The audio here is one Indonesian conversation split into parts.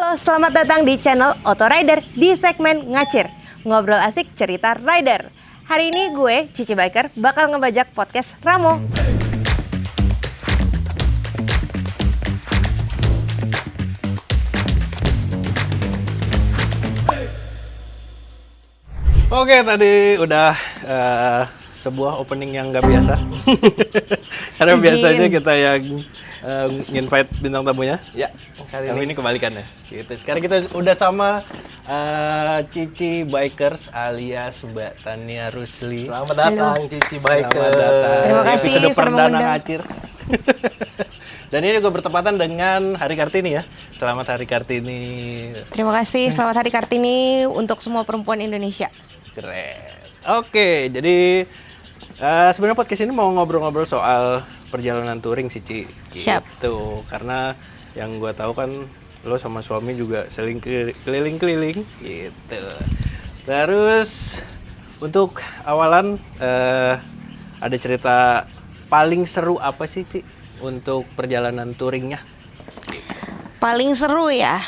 Halo, selamat datang di channel Auto Rider di segmen Ngacir, ngobrol asik cerita rider. Hari ini gue, Cici Biker, bakal ngebajak podcast Ramo. Oke, tadi udah sebuah opening yang nggak biasa. Karena biasanya kita yang invite bintang tamunya. Ya, kali ini kebalikan ya. Gitu. Sekarang kita udah sama Cici Bikers alias Mbak Tania Rusli. Selamat datang Cici Bikers. Selamat datang. Terima kasih Episode sudah perdana mengundang. Ngacir. Dan ini juga bertepatan dengan Hari Kartini ya. Selamat Hari Kartini. Terima kasih, selamat Hari Kartini untuk semua perempuan Indonesia. Keren. Oke, jadi sebenarnya podcast ini mau ngobrol-ngobrol soal perjalanan touring sih, Ci. Siap. Gitu. Karena yang gue tahu kan lo sama suami juga sering keliling-keliling gitu. Terus untuk awalan ada cerita paling seru apa sih, Ci, untuk perjalanan touringnya? Paling seru ya?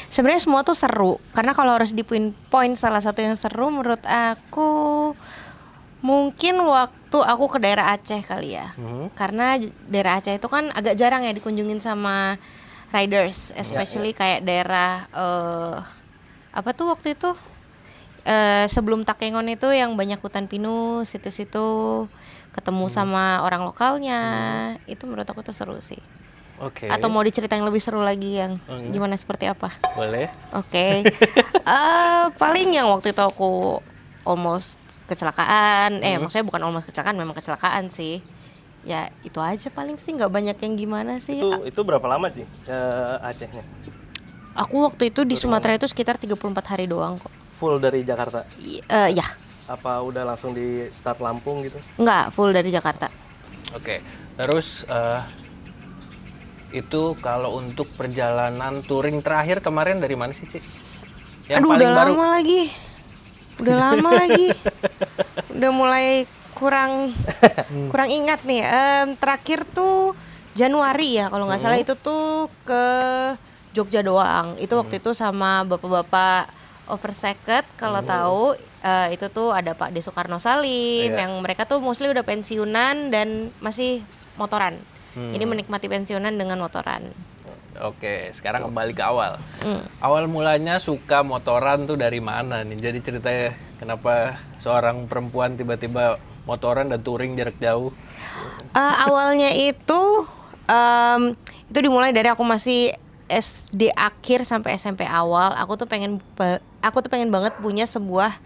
Sebenarnya semua tuh seru, karena kalau harus di-point salah satu yang seru menurut aku mungkin waktu aku ke daerah Aceh kali ya. Karena daerah Aceh itu kan agak jarang ya dikunjungin sama riders, especially kayak daerah apa tuh waktu itu sebelum Takengon itu yang banyak hutan pinus, situ-situ ketemu sama orang lokalnya. Itu menurut aku tuh seru sih. Oke. Atau mau diceritain lebih seru lagi yang gimana seperti apa? Boleh. Oke. Paling yang waktu itu aku almost kecelakaan. Maksudnya bukan almost kecelakaan, memang kecelakaan sih. Ya itu aja paling sih, nggak banyak yang gimana sih. Itu berapa lama sih Acehnya? Aku waktu itu di Sumatera itu sekitar 34 hari doang kok. Full dari Jakarta? Ya, Apa udah langsung di start Lampung gitu? nggak full dari Jakarta. Oke. Terus itu kalau untuk perjalanan touring terakhir kemarin dari mana sih, Ci? Yang Aduh, paling udah baru. lama lagi. Udah lama lagi. Udah mulai kurang ingat nih. Terakhir tuh Januari ya kalau nggak salah, itu tuh ke Jogja doang. Itu waktu itu sama bapak-bapak Overseket kalau tahu. Itu tuh ada Pak De Soekarno Salim yang mereka tuh mostly udah pensiunan dan masih motoran. Jadi menikmati pensiunan dengan motoran. Oke, sekarang kembali ke awal. Awal mulanya suka motoran tuh dari mana nih? Jadi ceritanya kenapa seorang perempuan tiba-tiba motoran dan touring jarak jauh? Awalnya itu dimulai dari aku masih SD akhir sampai SMP awal. Aku tuh pengen banget punya sebuah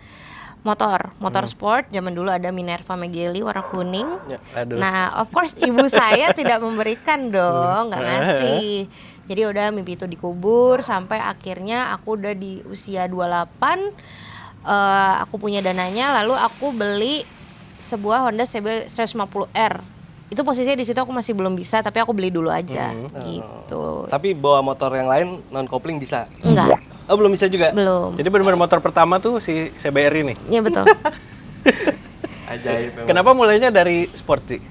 motor sport. Zaman dulu ada Minerva Megeli warna kuning. Aduh. Nah, of course ibu saya tidak memberikan dong, nggak ngasih. Jadi udah mimpi itu dikubur sampai akhirnya aku udah di usia 28. Aku punya dananya, lalu aku beli sebuah Honda CB 150R. Itu posisinya di situ aku masih belum bisa, tapi aku beli dulu aja gitu. Tapi bawa motor yang lain non kopling bisa? Enggak, Oh, belum bisa juga? belum. Jadi benar-benar motor pertama tuh si CBR ini. Iya betul. Ajaib memang. Kenapa mulainya dari sport sih?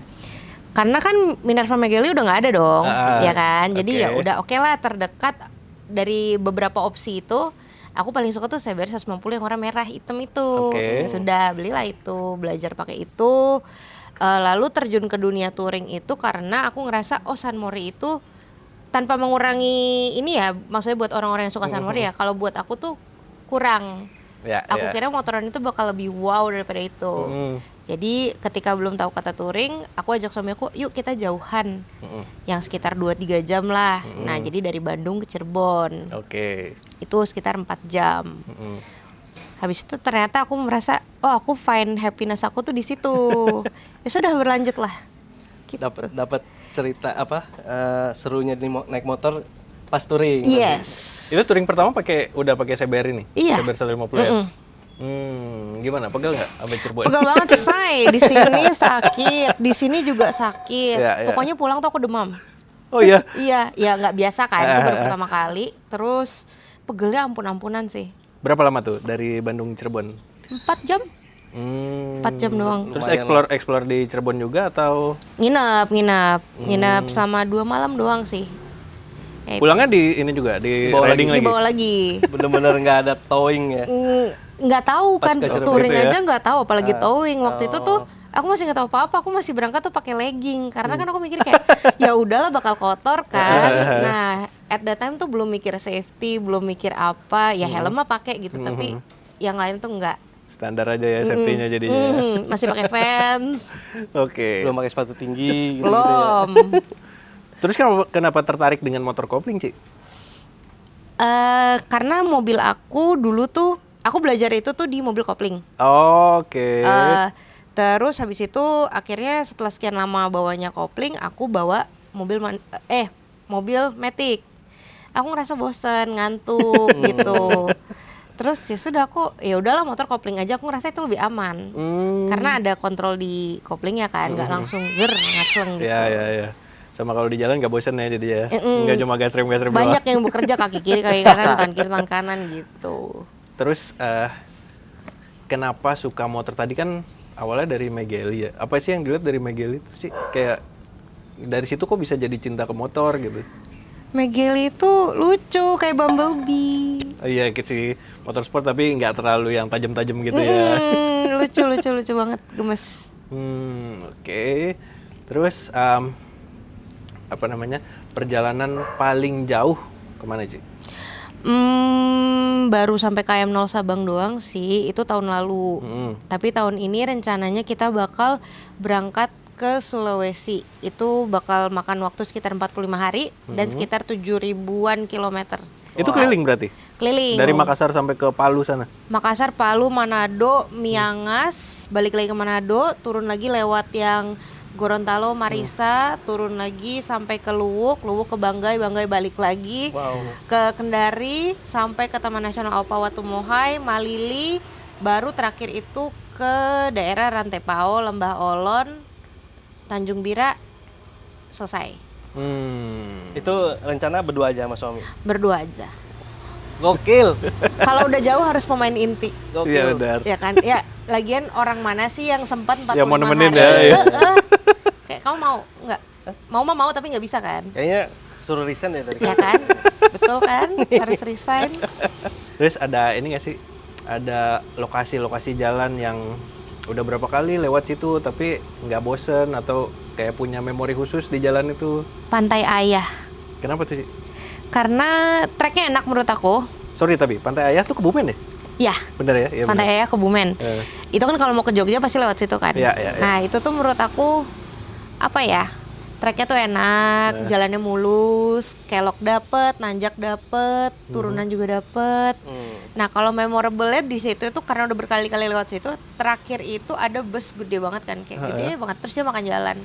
Karena kan Minerva Megeli udah nggak ada dong, ya kan. Jadi oke. ya udah oke lah, terdekat dari beberapa opsi itu. Aku paling suka tuh CBR 150 yang warna merah hitam itu. Oke. Sudah belilah itu, belajar pakai itu. Lalu terjun ke dunia touring itu karena aku ngerasa San Mori itu tanpa mengurangi ini ya, maksudnya buat orang-orang yang suka San Mori ya, kalau buat aku tuh kurang. Ya, Aku kira motoran itu bakal lebih wow daripada itu. Jadi ketika belum tahu kata touring, aku ajak suami aku, yuk kita jauhan. Yang sekitar 2-3 jam lah. Nah, jadi dari Bandung ke Cirebon. Oke. Itu sekitar 4 jam. Habis itu ternyata aku merasa, aku find happiness aku tuh di situ. Ya sudah, berlanjut lah. Gitu. Dapat cerita apa serunya naik motor pas touring? Yes. Itu touring pertama udah pakai CBR ini? Iya. CBR 150 ya? Gimana? Pegel nggak sampai Cirebon? Pegel banget say. Di sini sakit, di sini juga sakit. Iya, iya. Pokoknya pulang tuh aku demam. Oh iya? Iya, ya nggak biasa kan, itu baru pertama kali. Terus pegelnya ampun-ampunan sih. Berapa lama tuh dari Bandung Cirebon? 4 jam. 4 jam doang. Terus explore di Cirebon juga atau? Nginep selama 2 malam doang sih. Pulangnya di ini juga di Dibawa riding lagi. Dibawa lagi. Bener-bener nggak ada towing ya. Nggak tahu Pas kan ke Cirebon touring itu ya? aja nggak tahu apalagi towing. Waktu itu tuh aku masih nggak tahu apa-apa, aku masih berangkat tuh pakai legging karena kan aku mikir kayak ya udahlah bakal kotor kan. Nah, at that time tuh belum mikir safety, belum mikir apa, ya helm mah pakai gitu, tapi yang lain tuh enggak. Standar aja ya safety-nya jadinya. Masih pakai Vans. Oke. Belum pakai sepatu tinggi gitu, Belum. Terus kenapa tertarik dengan motor kopling, Ci? Karena mobil aku dulu tuh aku belajar itu tuh di mobil kopling. Oke. Terus habis itu akhirnya setelah sekian lama bawanya kopling, aku bawa mobil mobil Matic. Aku ngerasa bosen, ngantuk gitu. Terus ya sudah aku ya udahlah motor kopling aja, aku ngerasa itu lebih aman. Karena ada kontrol di koplingnya kan, nggak langsung ngacleng gitu. Ya. Sama kalau di jalan nggak bosan ya jadi ya. Nggak cuma gas rem Banyak yang bekerja kaki kiri kaki kanan, tangan kiri tangan kanan gitu. Terus kenapa suka motor tadi kan awalnya dari Megeli ya? Apa sih yang dilihat dari Megeli itu sih? Kayak dari situ kok bisa jadi cinta ke motor gitu? Megeli itu lucu kayak Bumblebee. Oh iya sih motorsport tapi nggak terlalu yang tajam-tajam gitu ya. Lucu banget, gemes. Oke. Terus apa namanya perjalanan paling jauh kemana Ci? Baru sampai KM 0 Sabang doang sih, itu tahun lalu. Tapi tahun ini rencananya kita bakal berangkat ke Sulawesi. Itu bakal makan waktu sekitar 45 hari dan sekitar 7.000-an kilometer. Itu keliling berarti? Keliling. Dari Makassar sampai ke Palu sana? Makassar, Palu, Manado, Miangas, balik lagi ke Manado, turun lagi lewat yang Gorontalo, Marisa, turun lagi sampai ke Luwuk ke Banggai balik lagi ke Kendari, sampai ke Taman Nasional Aupa Watumohai, Malili, baru terakhir itu ke daerah Rantepao, Lembah Olon, Tanjung Bira, selesai. Itu rencana berdua aja sama suami? Berdua aja. Gokil. Kalau udah jauh harus pemain inti. Iya benar. Ya kan? Ya, lagian orang mana sih yang sempat 45 Ya, mau nemenin hari? ya. Kayak kamu mau nggak? Mau tapi nggak bisa kan? Kayaknya suruh resign ya dari Ya kan? Betul kan? Harus resign. Terus ada ini nggak sih? Ada lokasi-lokasi jalan yang udah berapa kali lewat situ tapi nggak bosen atau kayak punya memori khusus di jalan itu? Pantai Ayah. Kenapa tuh sih? Karena treknya enak menurut aku. Sorry tapi Pantai Ayah tuh Kebumen ya? Ya. Bener ya? Ya Pantai Ayah Kebumen. Itu kan kalau mau ke Jogja pasti lewat situ kan. Ya. Nah itu tuh menurut aku apa ya? Treknya tuh enak, jalannya mulus, kelok dapet, nanjak dapet, turunan juga dapet. Nah kalau memorable-nya di situ itu karena udah berkali-kali lewat situ, terakhir itu ada bus gede banget kan, kayak gede banget, terus dia makan jalan.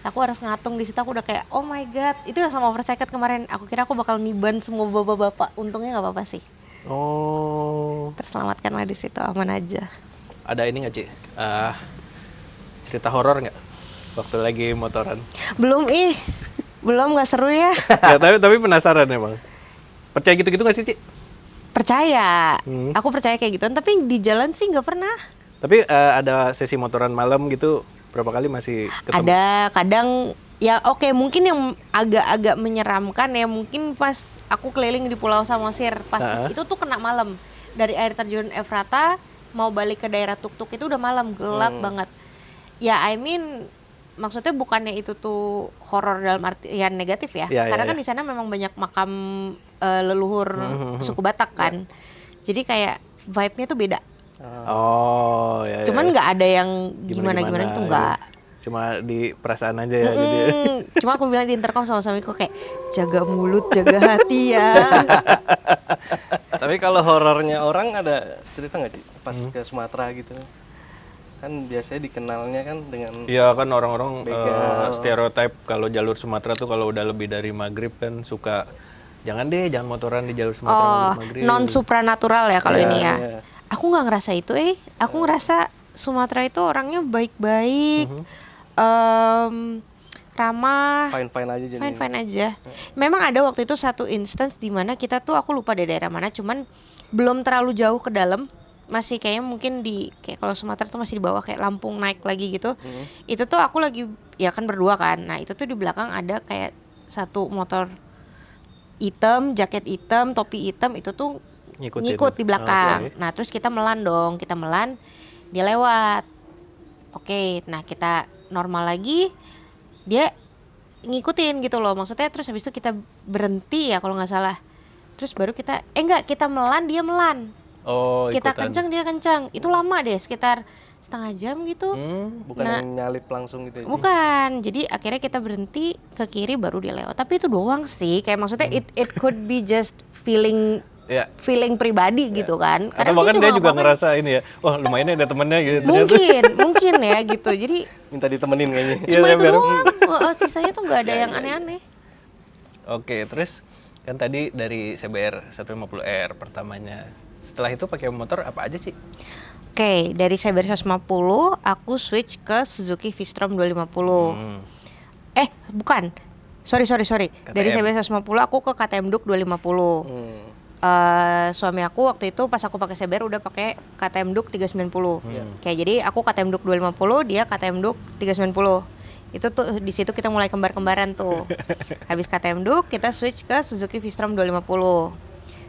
Aku harus ngatung di situ, aku udah kayak oh my god, itu yang sama Overcycled kemarin. Aku kira aku bakal niban semua bapak-bapak, untungnya nggak apa-apa sih. Oh. Terselamatkan lah di situ, aman aja. Ada ini nggak Ci? Cerita horor nggak? Waktu lagi motoran? Belum nggak seru ya. Ya tapi penasaran emang. Percaya gitu-gitu nggak sih Ci? Percaya, aku percaya kayak gituan, tapi di jalan sih nggak pernah. Tapi ada sesi motoran malam gitu berapa kali masih ketemu? Ada, kadang ya oke, mungkin yang agak-agak menyeramkan ya mungkin pas aku keliling di Pulau Samosir pas itu tuh kena malam dari air terjun Efrata mau balik ke daerah Tuk-Tuk itu udah malam gelap banget. Ya I mean maksudnya bukannya itu tuh horor dalam artian negatif ya, karena kan di sana memang banyak makam leluhur suku Batak kan, jadi kayak vibe-nya tuh beda. Oh ya. Cuman nggak ada yang gimana itu nggak. Cuma di perasaan aja ya. Jadi. Cuma aku bilang di intercom sama suamiku kayak jaga mulut, jaga hati ya. Tapi kalau horornya orang ada cerita nggak sih pas ke Sumatera gitu? Kan biasanya dikenalnya kan dengan Iya kan orang-orang stereotype kalau jalur Sumatera tuh kalau udah lebih dari maghrib kan suka jangan motoran di jalur Sumatera maghrib. Non supranatural ya kalau ini ya. Aku nggak ngerasa itu aku ngerasa Sumatera itu orangnya baik-baik, ramah, fine aja jadi. Fine aja. Memang ada waktu itu satu instance di mana kita tuh aku lupa di daerah mana, cuman belum terlalu jauh ke dalam. Masih kayaknya mungkin di kayak kalau Sumatera tuh masih di bawah kayak Lampung naik lagi gitu. Itu tuh aku lagi ya kan berdua kan. Nah, itu tuh di belakang ada kayak satu motor hitam, jaket hitam, topi hitam itu tuh Ngikutin. ngikut di belakang. Oke. Nah terus kita melan dong, kita melan, dia lewat. Oke, nah kita normal lagi, dia ngikutin gitu loh. Maksudnya terus habis itu kita berhenti ya kalau nggak salah. Terus baru kita, kita melan, dia melan. Oh, Kita ikutan. kencang, dia kencang. Itu lama deh, sekitar setengah jam gitu. Bukan Nah, yang nyalip langsung gitu ya. bukan, jadi akhirnya kita berhenti ke kiri baru dia lewat. Tapi itu doang sih, kayak maksudnya it could be just feeling Ya. pribadi gitu kan. Atau bahkan dia juga ngerasa ini ya, wah lumayan ada temennya gitu. mungkin ya gitu. Jadi Minta ditemenin kayaknya. Iya, cuma saya itu bareng. doang. Sisanya tuh nggak ada yang aneh-aneh. Oke, terus kan tadi dari CBR 150R pertamanya. Setelah itu pakai motor apa aja sih? Oke, dari CBR 150 aku switch ke Suzuki V-Strom 250. Bukan. Sorry. Dari CBR 150 aku ke KTM Duke 250. Suami aku waktu itu pas aku pakai CBR udah pakai KTM Duke 390. Kayak jadi aku KTM Duke 250, dia KTM Duke 390. Itu tuh di situ kita mulai kembar-kembaran tuh. Habis KTM Duke kita switch ke Suzuki V-Strom 250.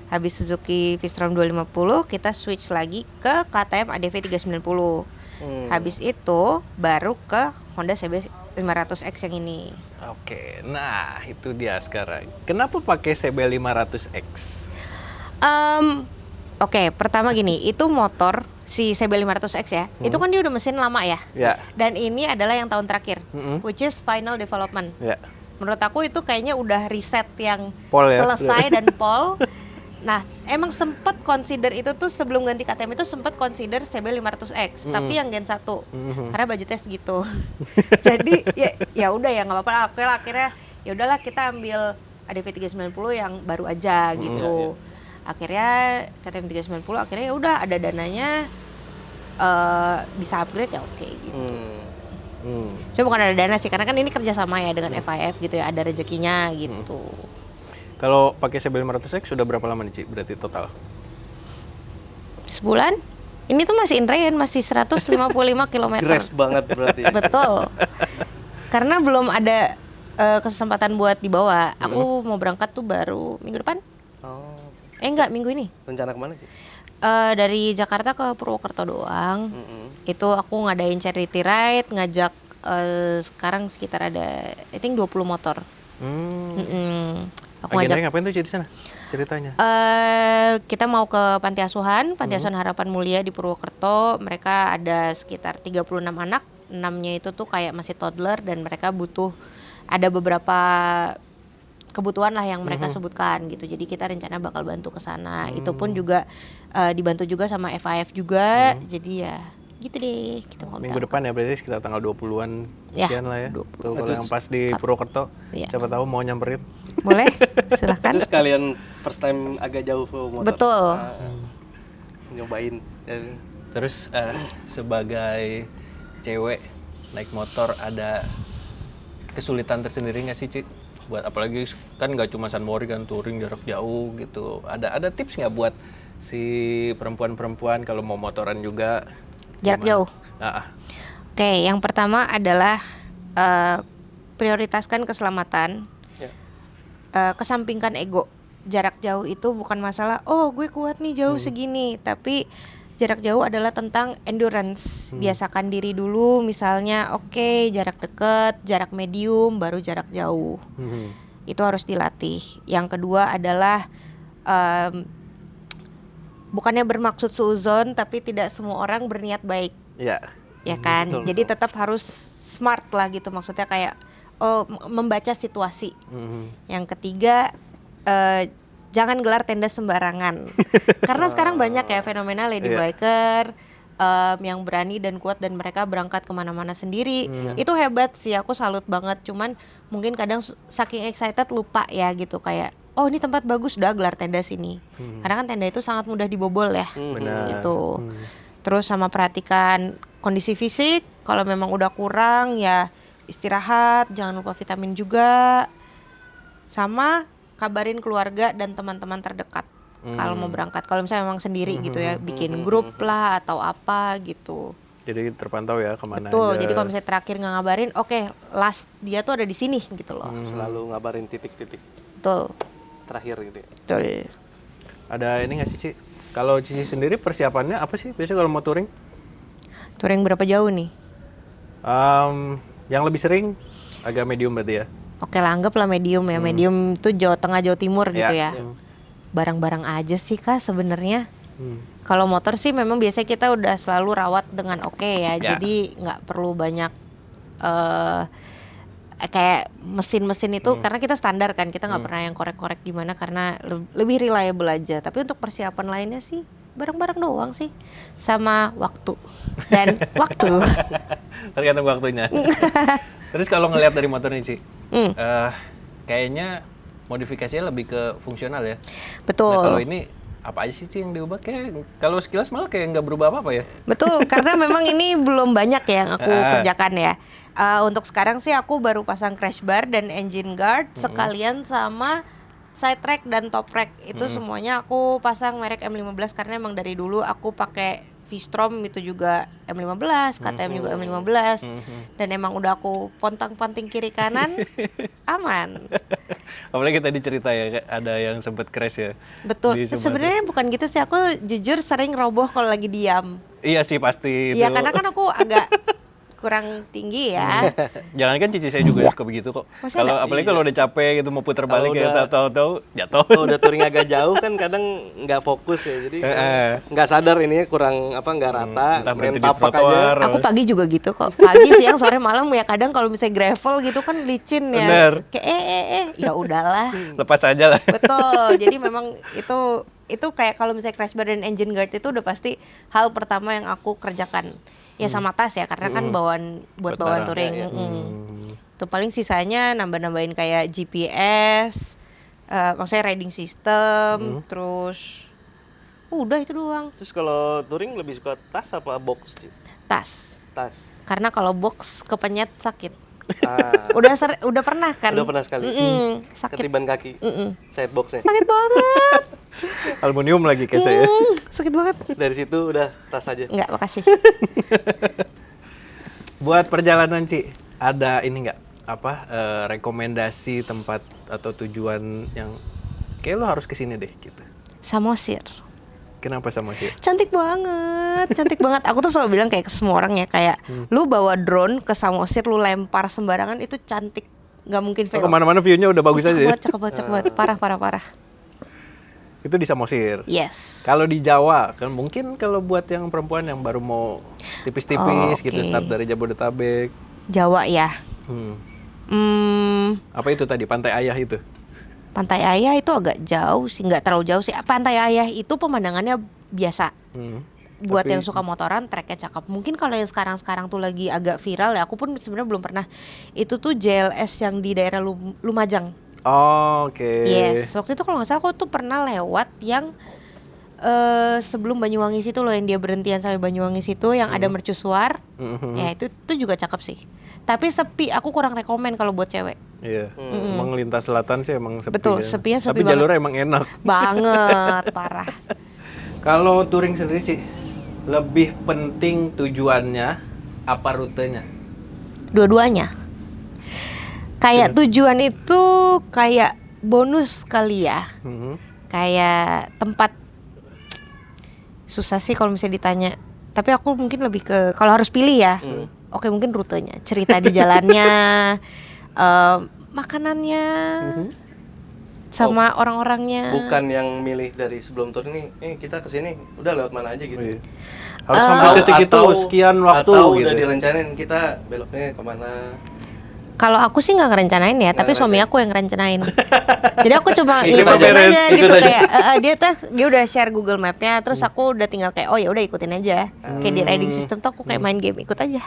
Habis Suzuki V-Strom 250 kita switch lagi ke KTM ADV 390. Habis itu baru ke Honda CB 500X yang ini. Oke, nah itu dia sekarang. Kenapa pakai CB 500X? Oke, pertama gini, itu motor si CB 500X ya. Itu kan dia udah mesin lama ya. Ya. Dan ini adalah yang tahun terakhir, which is final development. Ya. Menurut aku itu kayaknya udah riset yang Pol ya? selesai dan pol. Nah, emang sempet consider itu tuh sebelum ganti KTM itu sempet consider CB 500X, tapi yang Gen 1. Karena budgetnya segitu. Jadi ya udah ya nggak apa-apa. Akhirnya ya udahlah kita ambil ADV 390 yang baru aja gitu. Akhirnya KTM 390 akhirnya ya udah ada dananya, bisa upgrade ya oke gitu. Saya bukan ada dana sih, karena kan ini kerjasama ya dengan FIF gitu ya, ada rezekinya gitu. Kalau pakai CB 500X sudah berapa lama nih Ci? Berarti total? Sebulan? Ini tuh masih in rain, masih 155 km. Grass banget berarti. Betul. Karena belum ada kesempatan buat dibawa. Aku mau berangkat tuh baru minggu depan. Oh, Enggak, minggu ini. rencana kemana sih? Dari Jakarta ke Purwokerto doang. Itu aku ngadain charity ride, ngajak sekarang sekitar ada I think 20 motor. Aku ngajak. Agendanya ngapain tuh Ci di sana? Ceritanya. Kita mau ke Panti Asuhan Harapan Mulia di Purwokerto. Mereka ada sekitar 36 anak. 6-nya itu tuh kayak masih toddler dan mereka butuh, ada beberapa kebutuhan lah yang mereka sebutkan gitu. Jadi kita rencana bakal bantu ke sana. Itu pun juga dibantu juga sama FIF juga. Jadi ya gitu deh, kita mau Minggu depan ya berarti sekitar tanggal 20-an Ya, sekian lah ya. 20. Tuh, kalau yang pas di Purwokerto, Iya. siapa tahu mau nyamperin. Boleh, silahkan. Itu sekalian first time agak jauh ke motor. Betul. Nyobain. Terus sebagai cewek naik motor ada kesulitan tersendiri nggak sih Ci? Buat apalagi kan nggak cuma sunmori kan, touring jarak jauh gitu. Ada tips nggak buat si perempuan-perempuan kalau mau motoran juga? Jarak Gimana? jauh. Oke, yang pertama adalah prioritaskan keselamatan. Ya. Kesampingkan ego. Jarak jauh itu bukan masalah, oh gue kuat nih jauh segini, tapi jarak jauh adalah tentang endurance. Biasakan diri dulu, misalnya oke, jarak dekat, jarak medium, baru jarak jauh. Itu harus dilatih. Yang kedua adalah bukannya bermaksud suuzon, tapi tidak semua orang berniat baik, ya. ya kan? Betul, Jadi tetap harus smart lah gitu, maksudnya kayak membaca situasi. Yang ketiga, jangan gelar tenda sembarangan. Karena sekarang banyak ya fenomena lady biker yang berani dan kuat dan mereka berangkat kemana-mana sendiri. Itu hebat sih, aku salut banget. Cuman mungkin kadang saking excited lupa ya gitu, kayak oh ini tempat bagus, udah gelar tenda sini. Karena kan tenda itu sangat mudah dibobol ya. Benar. Gitu. Terus sama perhatikan kondisi fisik. Kalau memang udah kurang ya istirahat, jangan lupa vitamin juga. Sama kabarin keluarga dan teman-teman terdekat kalau mau berangkat. Kalau misalnya memang sendiri gitu ya, bikin grup lah atau apa gitu. Jadi terpantau ya kemana Betul. aja. Jadi kalau misalnya terakhir nggak ngabarin, oke, last dia tuh ada di sini gitu loh. Selalu ngabarin titik-titik. Betul. terakhir gitu. Betul. Ada ini nggak sih, Ci? Kalau Cici sendiri persiapannya apa sih biasanya kalau mau touring? Touring berapa jauh nih? Yang lebih sering agak medium berarti ya? Oke lah, anggaplah medium ya. Medium itu Jawa Tengah, Jawa Timur gitu ya. Barang-barang aja sih Kak sebenarnya. Kalau motor sih memang biasanya kita udah selalu rawat dengan oke ya. Jadi nggak perlu banyak kayak mesin-mesin itu karena kita standar kan, kita nggak pernah yang korek-korek gimana karena lebih reliable aja. Tapi untuk persiapan lainnya sih barang-barang doang sih, sama waktu dan waktu. Tergantung waktunya. Terus kalau ngelihat dari motor ini sih, kayaknya modifikasinya lebih ke fungsional ya. Betul. Nah, kalau ini apa aja sih yang diubah? Kayak kalau sekilas malah kayak nggak berubah apa-apa ya. Betul, karena memang ini belum banyak ya yang aku kerjakan ya. Untuk sekarang sih aku baru pasang crash bar dan engine guard sekalian sama side rack dan top rack. Itu semuanya aku pasang merek M15 karena emang dari dulu aku pakai V-Strom itu juga M15, KTM juga M15. Dan emang udah aku pontang-panting kiri kanan aman. Apalagi tadi cerita ya ada yang sempat crash ya. Betul. Sebenarnya bukan gitu sih, aku jujur sering roboh kalau lagi diam. Iya sih pasti itu. Iya, karena kan aku agak kurang tinggi ya. Jangan kan cici saya juga suka begitu kok. Kalau apalagi kalau udah capek gitu mau putar balik ya tahu-tahu jatuh. Kalau udah touring agak jauh kan kadang nggak fokus ya, jadi nggak sadar ini kurang nggak rata, main tapak aja. Aku pagi juga gitu kok. Pagi, siang, sore, malam ya kadang kalau misalnya gravel gitu kan licin ya. Bener. Kayak ya udahlah. Lepas aja lah. Betul. Jadi memang itu kayak kalau misalnya crash bar dan engine guard itu udah pasti hal pertama yang aku kerjakan. Ya sama tas ya, karena kan bawaan touring. Tuh paling sisanya nambah-nambahin kayak GPS, maksudnya riding system, terus udah itu doang. Terus kalau touring lebih suka tas apa box? Tas. Tas. Karena kalau box kepenyet sakit. Udah pernah kan? Udah pernah sekali. Sakit. Ketiban kaki. Side boxnya. Sakit banget. Aluminium lagi kayak saya. Sakit banget. Dari situ udah tas aja. Enggak, makasih. Buat perjalanan Ci, ada ini nggak rekomendasi tempat atau tujuan yang kayak lo harus kesini deh gitu? Samosir. Kenapa Samosir? Cantik banget, cantik banget. Aku tuh selalu bilang kayak ke semua orang ya, kayak lu bawa drone ke Samosir, lu lempar sembarangan itu cantik, nggak mungkin fail. Kemana-mana view-nya udah bagus aja. Cakep banget, parah. Itu di Samosir. Yes. Kalau di Jawa kan mungkin kalau buat yang perempuan yang baru mau tipis-tipis gitu, start dari Jabodetabek. Jawa ya. Apa itu tadi Pantai Ayah itu? Pantai Ayah itu agak jauh sih, nggak terlalu jauh sih. Pantai Ayah itu pemandangannya biasa. Buat yang suka motoran, treknya cakep. Mungkin kalau yang sekarang tuh lagi agak viral ya, aku pun sebenarnya belum pernah. Itu tuh JLS yang di daerah Lumajang. Oh, oke. Yes, waktu itu kalau nggak salah aku tuh pernah lewat yang sebelum Banyuwangi situ loh, yang dia berhentian sampai Banyuwangi situ yang ada mercusuar. Ya itu juga cakep sih. Tapi sepi, aku kurang rekomen kalau buat cewek. Iya. Emang lintas selatan sih emang sepi. Betul, ya. sepinya sepi Tapi banget. jalurnya emang enak. Banget, parah. Kalau touring sendiri Ci, lebih penting tujuannya apa rutenya? Dua-duanya. Kayak tujuan itu kayak bonus kali ya. Kayak tempat, susah sih kalau misalnya ditanya. Tapi aku mungkin lebih ke kalau harus pilih ya. Oke, mungkin rutenya, cerita di jalannya, makanannya, sama orang-orangnya. Bukan yang milih dari sebelum touring nih, kita kesini udah lewat mana aja gitu. Harus sampai titik itu sekian waktu atau gitu. udah direncanain kita beloknya kemana. Kalau aku sih nggak ngerencanain ya, tapi suami aku yang ngerencanain. Jadi aku cuma Ikut ikutin aja, aja ikut gitu, aja. kayak dia udah share Google Map-nya, terus aku udah tinggal kayak oh ya udah ikutin aja. Kayak di riding system tuh aku kayak main game, ikut aja.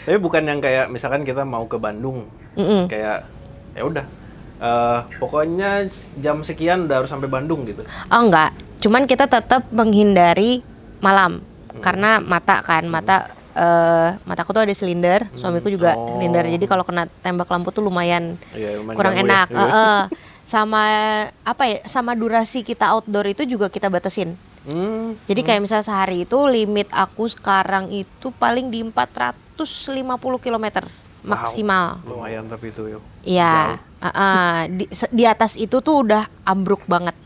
Tapi bukan yang kayak misalkan kita mau ke Bandung, kayak ya udah, pokoknya jam sekian udah harus sampai Bandung gitu. Oh enggak, cuman kita tetap menghindari malam karena mataku tuh ada silinder, suamiku juga silinder. Jadi kalau kena tembak lampu tuh lumayan kurang enak. Sama sama durasi kita outdoor itu juga kita batasin. Jadi kayak misalnya sehari itu limit aku sekarang itu paling di 450 km. maksimal. Lumayan tapi itu yuk. Iya, di atas itu tuh udah ambruk banget.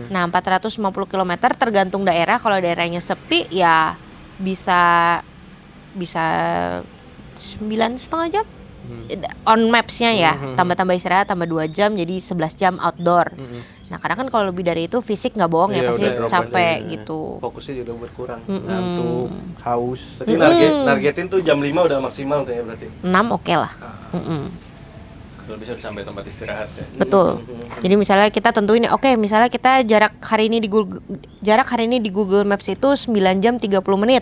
Nah 450 km tergantung daerah. Kalau daerahnya sepi ya bisa 9,5 jam on mapsnya ya. Tambah istirahat tambah 2 jam jadi 11 jam outdoor. Nah karena kan kalau lebih dari itu fisik nggak bohong ya Iya, pasti udah capek pasti, gitu. Fokusnya juga berkurang. Ngantuk, haus. Berarti nargetin tuh jam 5 udah maksimal tuh ya berarti. 6 oke lah. Kalau bisa sampai tempat istirahat ya. Betul. Jadi misalnya kita tentuin oke, misalnya kita jarak hari ini di Google Maps itu 9 jam 30 menit.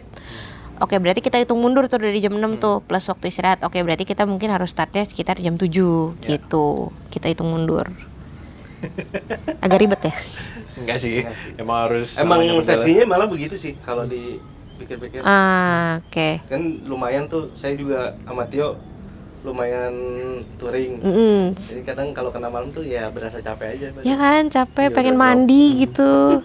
Oke, berarti kita hitung mundur tuh dari jam 6 tuh plus waktu istirahat. Oke, berarti kita mungkin harus startnya sekitar jam 7 gitu. Kita hitung mundur. Agak ribet ya? Enggak sih. Emang harus Emang namanya safety-nya malah begitu sih kalau dipikir-pikir. Oke. Kan lumayan tuh, saya juga sama Tio lumayan touring. Jadi kadang kalau kena malam tuh ya berasa capek aja. Ya kan, capek, Iya, pengen udah mandi gitu.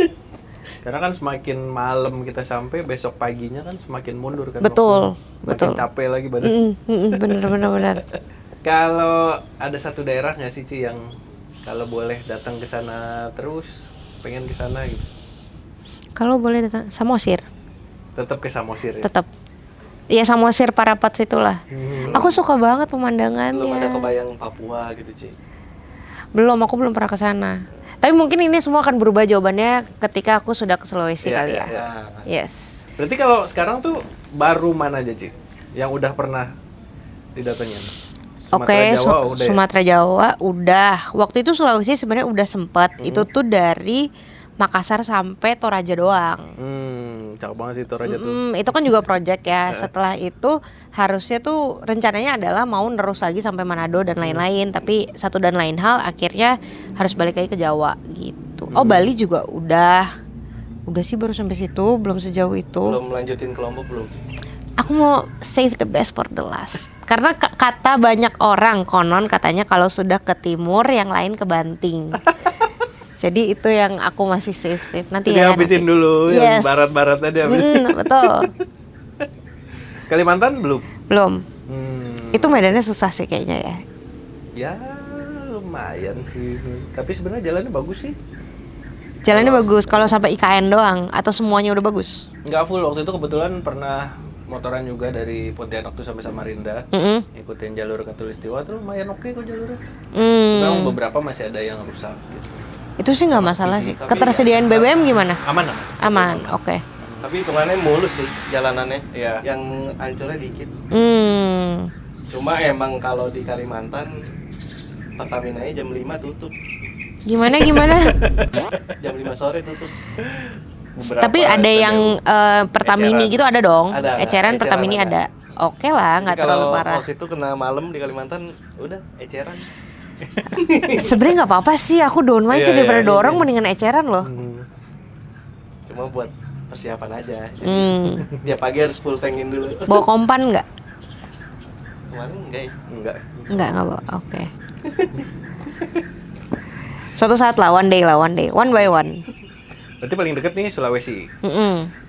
Karena kan semakin malam kita sampai, besok paginya kan semakin mundur kan. Betul, waktunya. betul. Makin capek lagi badan. Bener. Kalau ada satu daerah nggak sih Ci yang kalau boleh datang ke sana terus, pengen ke sana gitu? Kalau boleh datang Samosir, Tetap ke Samosir ya? tetap. Iya Samosir Parapat situlah. Aku suka banget Belum ada pemandangannya. kebayang Papua gitu, Ci. Aku belum pernah ke sana. Tapi mungkin ini semua akan berubah jawabannya ketika aku sudah ke Sulawesi Iya, kali iya, ya. iya. Yes. Berarti kalau sekarang tuh baru mana aja Ci? Yang udah pernah didatengin? Oke, Jawa udah ya? Sumatera Jawa udah. Waktu itu Sulawesi sebenarnya udah sempet. Itu tuh dari Makassar sampai Toraja doang. Cakep banget sih Toraja tuh. Itu kan juga project ya. Setelah itu harusnya tuh rencananya adalah mau nerus lagi sampai Manado dan lain-lain. Tapi satu dan lain hal akhirnya harus balik lagi ke Jawa gitu. Oh Bali juga udah sih baru sampai situ, belum sejauh itu. Belum lanjutin ke Lombok belum, Ci? Aku mau save the best for the last. Karena kata banyak orang konon katanya kalau sudah ke timur yang lain ke Banting. Jadi itu yang aku masih save nanti. Jadi ya habisin nanti. dulu Yes. yang barat-barat tadi habis. Betul. Kalimantan belum? Belum. Itu medannya susah sih kayaknya ya. Ya lumayan sih. Tapi sebenarnya jalannya bagus sih. Jalannya bagus kalau sampai IKN doang atau semuanya udah bagus. Nggak full, waktu itu kebetulan pernah motoran juga dari Pontianak tuh sampai Samarinda. Ikutin jalur Katulistiwa tuh lumayan oke kok jalurnya. Memang beberapa masih ada yang rusak gitu. Itu sih nggak masalah sih. Ketersediaan BBM gimana? Aman. Oke. Tapi hitungannya mulus sih jalanannya. Iya. Yang hancurnya dikit. Cuma emang kalau di Kalimantan Pertamina-nya jam 5 tutup. Gimana? Jam 5 sore tutup. Tapi ada yang Pertamini eceran. gitu ada dong. Ada. Eceran Pertamini ada. Oke lah, nggak Jadi terlalu kalau parah. waktu itu kena malam di Kalimantan, udah eceran. Sebenarnya nggak apa-apa sih, aku down aja Iya, daripada iya, dorong mendingan eceran loh. Cuma buat persiapan aja. Tiap pagi harus full tankin dulu. Bawa kompan nggak? Kemarin enggak ya? Enggak. Nggak bawa. Oke. Suatu saat lah, one day, one by one. Berarti paling deket nih Sulawesi.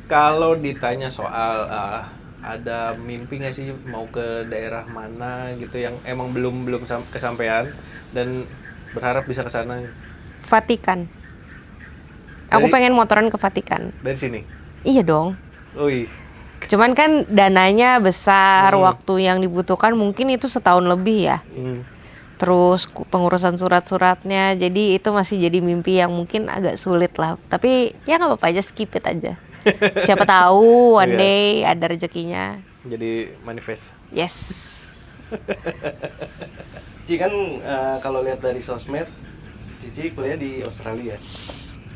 Kalau ditanya soal ada mimpi nggak sih mau ke daerah mana gitu yang emang belum kesampaian dan berharap bisa ke sana? Vatikan. Aku pengen motoran ke Vatikan. Dari sini? Iya dong. Ui. Cuman kan dananya besar, waktu yang dibutuhkan mungkin itu setahun lebih ya. Terus pengurusan surat-suratnya, jadi itu masih jadi mimpi yang mungkin agak sulit lah. Tapi ya nggak apa-apa aja, skip it aja. Siapa tahu one day ada rezekinya. Jadi manifest. Yes. Cici kan kalau lihat dari sosmed, Cici kuliah di Australia.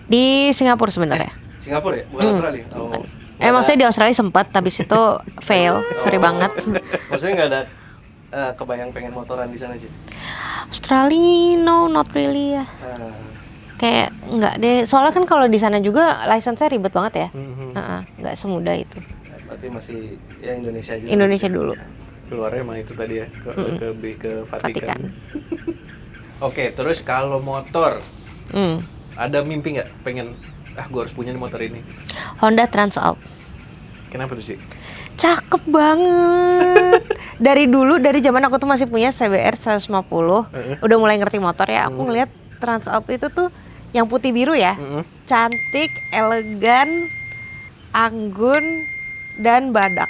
Di Singapura sebenarnya. Singapura ya? Bukan Australia? Oh. Maksudnya di Australia sempat, habis itu fail, sorry banget. Maksudnya nggak ada kebayang pengen motoran di sana sih? Australia, no, not really ya. Kayak nggak deh, soalnya kan kalau di sana juga license-nya ribet banget ya. Nggak semudah itu. Berarti masih ya Indonesia aja. Indonesia dulu. Keluarnya emang itu tadi ya, ke Vatikan. Vatikan. Oke, terus kalau motor, ada mimpi nggak pengen gue harus punya nih motor ini? Honda Transalp. Kenapa tuh sih? Cakep banget. Dari dulu, dari zaman aku tuh masih punya CBR 150, udah mulai ngerti motor ya. Aku ngeliat Transalp itu tuh yang putih biru ya, cantik, elegan, anggun, dan badak.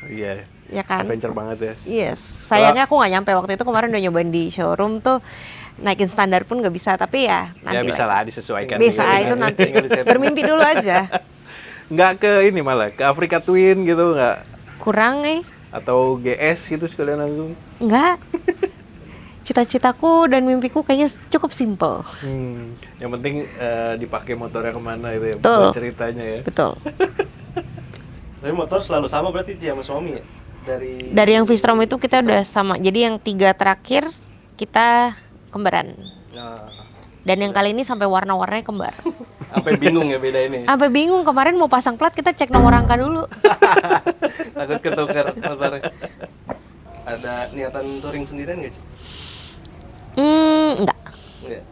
Iya. Ya kan? Adventure banget ya. Yes. Sayangnya aku nggak nyampe waktu itu. Kemarin udah nyobain di showroom tuh, naikin standar pun nggak bisa. Tapi ya nanti Ya bisa lah. lah disesuaikan. Bisa juga. itu nanti. Bermimpi dulu aja. Nggak ke ini malah ke Afrika Twin gitu nggak? Kurang Atau GS gitu sekalian langsung? Enggak. Cita-citaku dan mimpiku kayaknya cukup simple. Yang penting dipakai motornya kemana itu ya, Betul. buat ceritanya ya. Betul. Tapi motor selalu sama berarti sama suami ya? Dari yang V-Strom itu kita udah sama. Jadi yang 3 terakhir kita kembaran. Nah, Dan yang kali ini sampai warna-warnanya kembar. sampai bingung ya beda ini. Sampai bingung, kemarin mau pasang plat kita cek nomor rangka dulu. Takut ketukar motornya. Ada niatan touring sendirian nggak sih? Enggak. Nggak.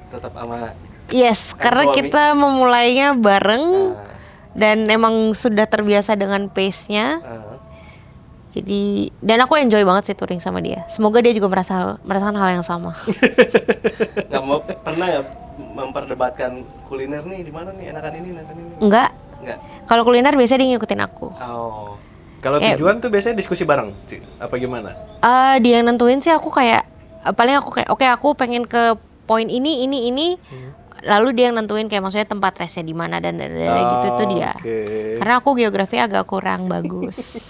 Tetap sama. Yes, karena suami. kita memulainya bareng Nah, dan emang sudah terbiasa dengan pace-nya. Jadi, dan aku enjoy banget sih touring sama dia. Semoga dia juga merasakan hal yang sama. nggak mau pernah nggak memperdebatkan kuliner nih di mana nih enakan ini. Enggak. Nggak. Kalau kuliner biasanya dia ngikutin aku. Oh. Kalau tujuan tuh biasanya diskusi bareng, Ci? Apa gimana? Dia yang nentuin sih, aku kayak paling aku kayak oke, aku pengen ke poin ini. Lalu dia yang nentuin kayak maksudnya tempat restnya di mana dan gitu itu dia. Oke. Karena aku geografi agak kurang bagus.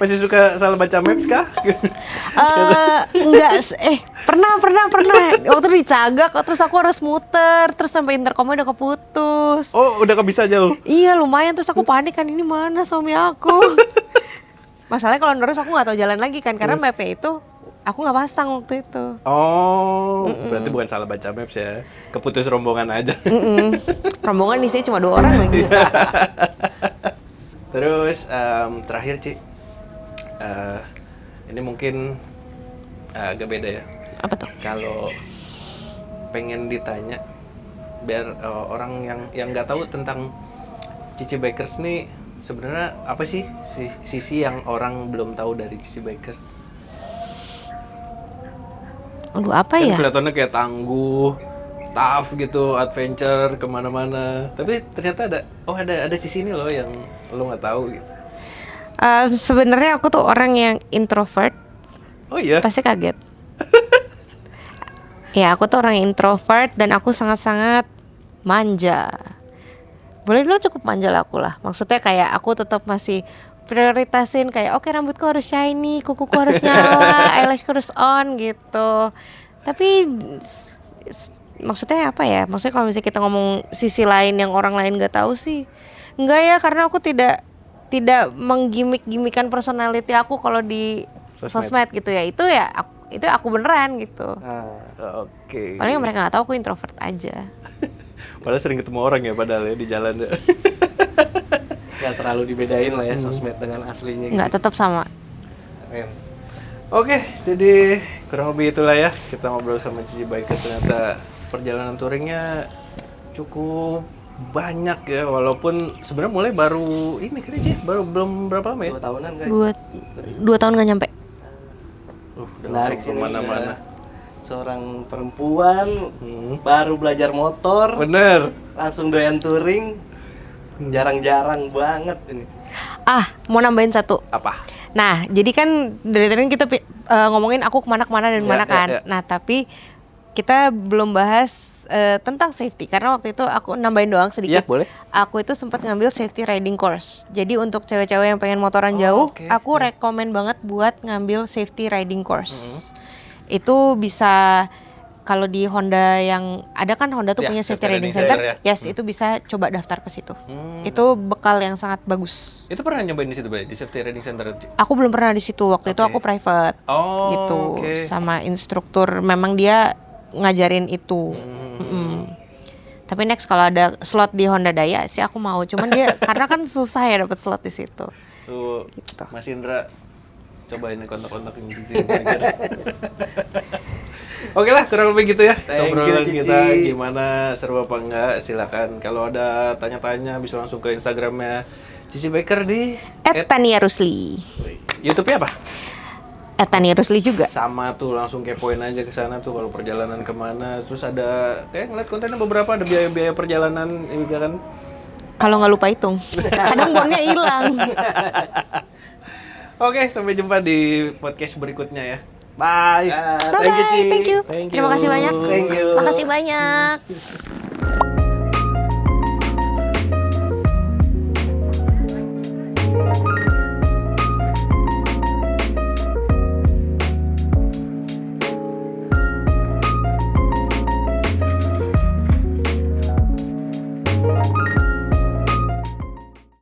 Masih suka salah baca maps kah? Enggak, pernah waktu di Cagak terus aku harus muter terus sampai intercomnya udah keputus. Oh, udah bisa jauh. Iya lumayan, terus aku panik kan, ini mana suami aku. Masalahnya kalau terus aku nggak tahu jalan lagi kan karena mapnya itu aku nggak pasang waktu itu. Oh, berarti bukan salah baca maps ya. Keputus rombongan aja. Rombongan isinya cuma 2 orang lagi. Terus terakhir Ci, ini mungkin agak beda ya. Apa tuh? Kalau pengen ditanya biar orang yang nggak tahu tentang Cici Bikers nih sebenarnya apa sih sisi yang orang belum tahu dari Cici Bikers? Aduh, apa Kan ya? kelihatannya kayak tangguh, tough gitu, adventure kemana-mana. Tapi ternyata ada sisi ini loh yang lo nggak tahu gitu. Sebenarnya aku tuh orang yang introvert. Oh iya. Pasti kaget. Ya, aku tuh orang yang introvert dan aku sangat-sangat manja. Boleh bilang cukup manja lah aku lah. Maksudnya kayak aku tetap masih prioritasin kayak oke, rambutku harus shiny, kukuku harus nyala, eyelashku harus on gitu. Tapi maksudnya apa ya? Maksudnya kalau misalnya kita ngomong sisi lain yang orang lain nggak tahu sih, enggak ya, karena aku tidak menggimik-gimikan personality aku kalau di sosmed gitu ya. Itu aku beneran gitu. Oke. Paling mereka nggak tahu aku introvert aja. Padahal sering ketemu orang ya padahal ya di jalan. Nggak terlalu dibedain lah ya sosmed dengan aslinya. Nggak, tetap sama. Keren. Oke, jadi kurang lebih itulah ya kita ngobrol sama Cici Bikers. Ternyata perjalanan touringnya cukup banyak ya, walaupun sebenarnya mulai baru ini kan Ci, baru belum berapa lama ya? 2 tahunan guys. Dua tahun nggak nyampe. Menarik sih mana-mana. Seorang perempuan baru belajar motor, Bener. langsung doyan touring, jarang-jarang banget ini. Mau nambahin satu. Apa? Nah, jadi kan dari tadi kita ngomongin aku kemana dan mana kan. Ya. Nah, tapi kita belum bahas tentang safety karena waktu itu aku nambahin doang sedikit. Iya, boleh. Aku itu sempat ngambil safety riding course. Jadi untuk cewek-cewek yang pengen motoran jauh, oke. aku rekomen banget buat ngambil safety riding course. Itu bisa kalau di Honda yang ada kan, Honda tuh Ya, punya safety safety riding riding center. center ya. Yes, itu bisa coba daftar ke situ. Itu bekal yang sangat bagus. Itu pernah nyobain di situ Bay, di Safety Riding Center Ci? Aku belum pernah di situ. Waktu itu aku private. Oh, Gitu. oke. Sama instruktur, memang dia ngajarin itu. Tapi next kalau ada slot di Honda Daya sih aku mau. Cuman dia karena kan susah ya dapat slot di situ. Tuh, Gitu. Mas Indra coba ini kontak-kontak yang Cici. Oke lah, kurang lebih gitu ya. Thank you, Obrolan Cici. kita gimana, seru apa enggak? Silakan. Kalau ada tanya-tanya bisa langsung ke Instagramnya Cici Baker di Tania Rusli. YouTube-nya apa? Tania Rusli juga. Sama tuh, langsung kepoin aja ke sana tuh kalau perjalanan kemana. Terus ada kayak ngeliat kontennya beberapa, ada biaya-biaya perjalanan juga kan. Kalau nggak lupa hitung. Kadang bonnya hilang. Oke, sampai jumpa di podcast berikutnya ya. Bye. Thank you, Ci. Thank you. Thank you. Terima kasih banyak. Thank you. Makasih banyak.